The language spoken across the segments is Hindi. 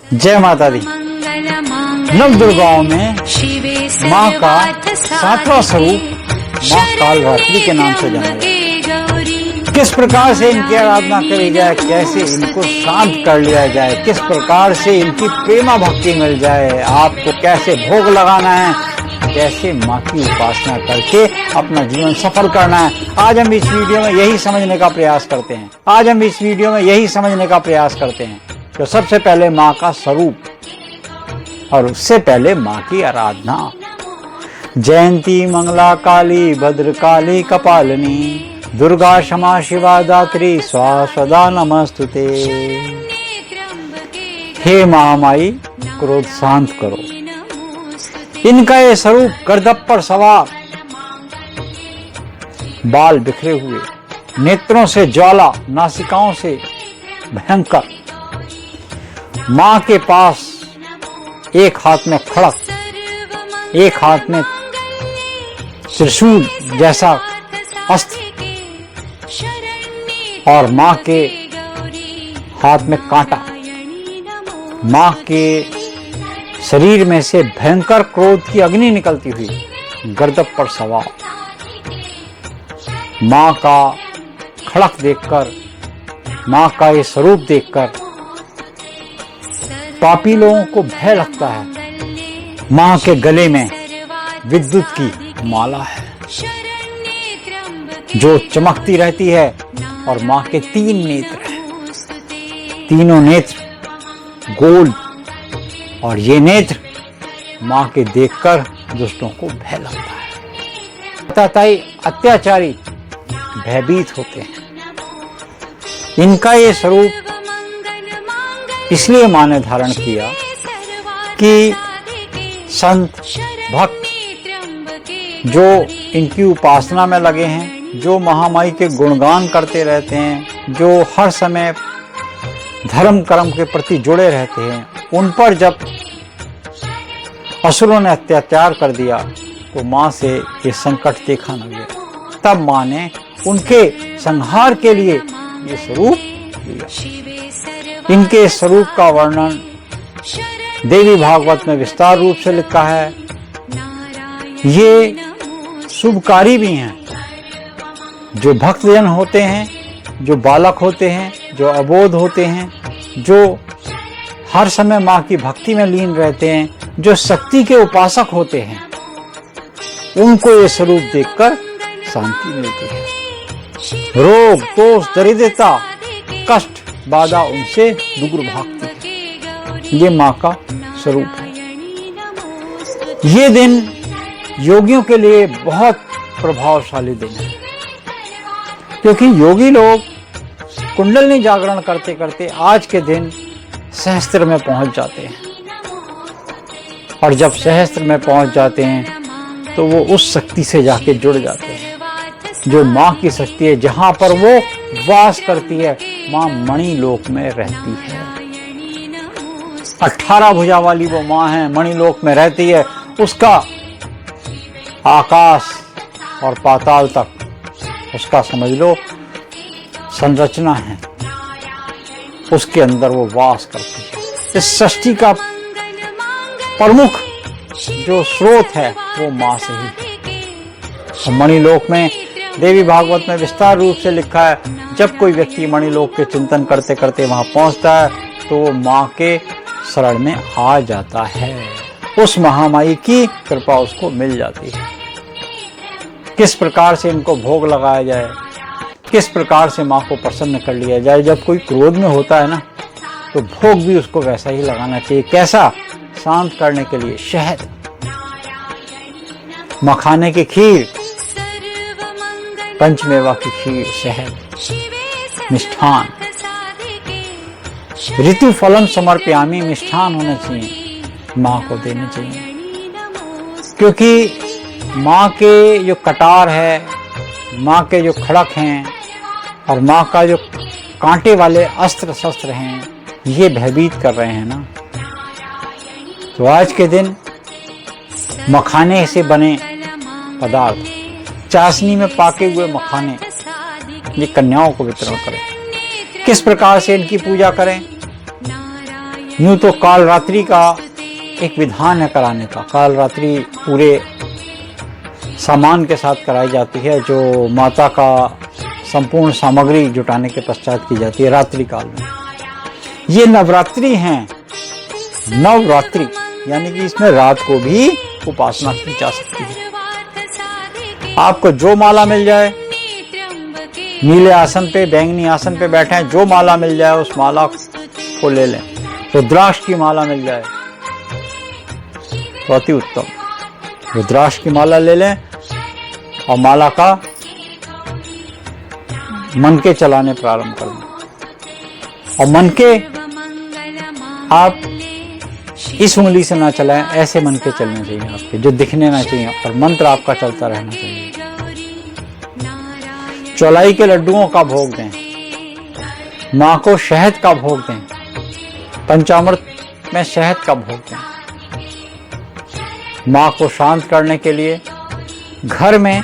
जय माता दी। नव दुर्गाओं में माँ का सातवां स्वरूप माँ कालरात्रि के नाम से जाना जाता है। किस प्रकार से इनकी आराधना करी जाए, कैसे इनको शांत कर लिया जाए, किस प्रकार से इनकी प्रेमा भक्ति मिल जाए, आपको कैसे भोग लगाना है, कैसे माँ की उपासना करके अपना जीवन सफल करना है, आज हम इस वीडियो में यही समझने का प्रयास करते हैं। तो सबसे पहले माँ का स्वरूप और उससे पहले माँ की आराधना। जयंती मंगला काली भद्रकाली कपालिनी दुर्गा क्षमा शिवा दात्री स्वास्वदा नमस्तुते। हे महामाई, क्रोध शांत करो। इनका ये स्वरूप गर्दभ पर सवार, बाल बिखरे हुए, नेत्रों से ज्वाला, नासिकाओं से भयंकर, मां के पास एक हाथ में खड़क, एक हाथ में त्रिशूल जैसा अस्त्र और मां के हाथ में कांटा। मां के शरीर में से भयंकर क्रोध की अग्नि निकलती हुई गर्दभ पर सवार। मां का खड़क देखकर, मां का ये स्वरूप देखकर पापी लोगों को भय लगता है। मां के गले में विद्युत की माला है जो चमकती रहती है और मां के 3 नेत्र हैं। तीनों नेत्र गोल और ये नेत्र मां के देखकर दुष्टों को भय लगता है। अत्याचारी अत्याचारी भयभीत होते हैं। इनका ये स्वरूप इसलिए मां ने धारण किया कि संत भक्त जो इनकी उपासना में लगे हैं, जो महामाई के गुणगान करते रहते हैं, जो हर समय धर्म कर्म के प्रति जुड़े रहते हैं, उन पर जब असुरों ने अत्याचार कर दिया तो मां से ये संकट देखा न गया। तब मां ने उनके संहार के लिए ये स्वरूप लिया। इनके स्वरूप का वर्णन देवी भागवत में विस्तार रूप से लिखा है। ये शुभकारी भी हैं। जो भक्तजन होते हैं, जो बालक होते हैं, जो अबोध होते हैं, जो हर समय मां की भक्ति में लीन रहते हैं, जो शक्ति के उपासक होते हैं, उनको ये स्वरूप देखकर शांति मिलती है। रोग दोष दरिद्रता कष्ट बाधा उनसे दूर भागती है। ये मां का स्वरूप है। ये दिन योगियों के लिए बहुत प्रभावशाली दिन है, क्योंकि योगी लोग कुंडलिनी जागरण करते करते आज के दिन सहस्त्र में पहुंच जाते हैं। और जब सहस्त्र में पहुंच जाते हैं तो वो उस शक्ति से जाके जुड़ जाते हैं जो मां की शक्ति है, जहां पर वो वास करती है। मां मणिलोक में रहती है। 18 भुजा वाली वो मां है, मणिलोक में रहती है। उसका आकाश और पाताल तक उसका समझ लो संरचना है, उसके अंदर वो वास करती है। इस सृष्टि का प्रमुख जो स्रोत है वो मां से ही है। मणिलोक में देवी भागवत में विस्तार रूप से लिखा है, जब कोई व्यक्ति मणिलोक के चिंतन करते करते वहां पहुंचता है तो वो मां के शरण में आ जाता है। उस महामाई की कृपा उसको मिल जाती है। किस प्रकार से इनको भोग लगाया जाए, किस प्रकार से मां को प्रसन्न कर लिया जाए। जब कोई क्रोध में होता है ना, तो भोग भी उसको वैसा ही लगाना चाहिए। कैसा? शांत करने के लिए शहद, मखाने की खीर, पंचमेवा की खीर, शहद, मिष्ठान। ऋतु फलम समर्पयामि, मिष्ठान होना चाहिए, मां को देने चाहिए। क्योंकि मां के जो कटार है, मां के जो खड़क हैं और मां का जो कांटे वाले अस्त्र शस्त्र हैं, ये भयभीत कर रहे हैं ना। तो आज के दिन मखाने से बने पदार्थ, चाशनी में पाके हुए मखाने, ये कन्याओं को वितरण करें। किस प्रकार से इनकी पूजा करें? यूं तो कालरात्रि का एक विधान है कराने का। कालरात्रि पूरे सामान के साथ कराई जाती है, जो माता का संपूर्ण सामग्री जुटाने के पश्चात की जाती है रात्रि काल में। ये नवरात्रि हैं, नवरात्रि यानी कि इसमें रात को भी उपासना की जा सकती है। आपको जो माला मिल जाए, नीले आसन पे, बैंगनी आसन पे बैठे हैं, जो माला मिल जाए उस माला को ले लें। रुद्राक्ष की माला मिल जाए तो अति उत्तम, रुद्राक्ष की माला ले लें और माला का मन के चलाने प्रारंभ कर दें। और मन के आप इस उंगली से ना चलाएं, ऐसे मन के चलने चाहिए आपके, जो दिखने ना चाहिए, और मंत्र आपका चलता रहना चाहिए। चौलाई के लड्डुओं का भोग दें, माँ को शहद का भोग दें, पंचामृत में शहद का भोग दें। माँ को शांत करने के लिए घर में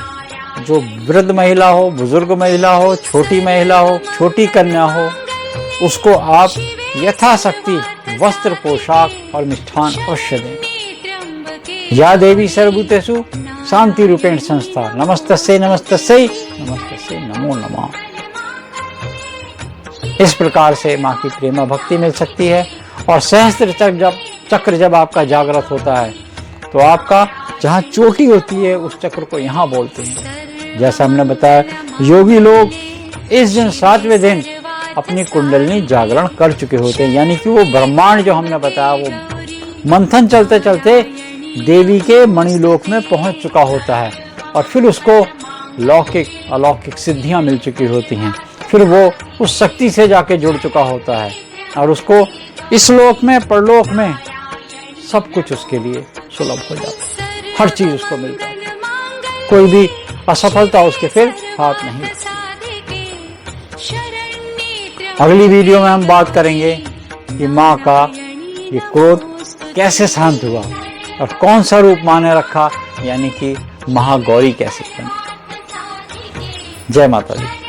जो वृद्ध महिला हो, बुजुर्ग महिला हो, छोटी महिला हो, छोटी कन्या हो, उसको आप यथाशक्ति वस्त्र, पोशाक और मिष्ठान अवश्य दें। या देवी सर्वभूतेषु शांति रूपेण संस्था, नमस्तस्यै नमस्तस्यै नमस्तस्यै नमो नमः। इस प्रकार से माँ की प्रेमा भक्ति मिल सकती है। और सहस्त्र चक्र जब आपका जागृत होता है तो आपका जहाँ चोटी होती है उस चक्र को यहाँ बोलते हैं। जैसा हमने बताया, योगी लोग इस दिन 7वें दिन अपनी कुंडलिनी जागरण कर चुके होते हैं, यानी कि वो ब्रह्मांड जो हमने बताया वो मंथन चलते चलते देवी के मणिलोक में पहुंच चुका होता है, और फिर उसको लौकिक अलौकिक सिद्धियां मिल चुकी होती हैं। फिर वो उस शक्ति से जाके जुड़ चुका होता है और उसको इस लोक में, परलोक में सब कुछ उसके लिए सुलभ हो जाता है, हर चीज उसको मिल जाती है, कोई भी असफलता उसके फिर हाथ नहीं लगती। अगली वीडियो में हम बात करेंगे कि माँ का ये क्रोध कैसे शांत हुआ और कौन सा रूप माँ ने रखा, यानी कि महागौरी कैसे बनी। जय माता दी।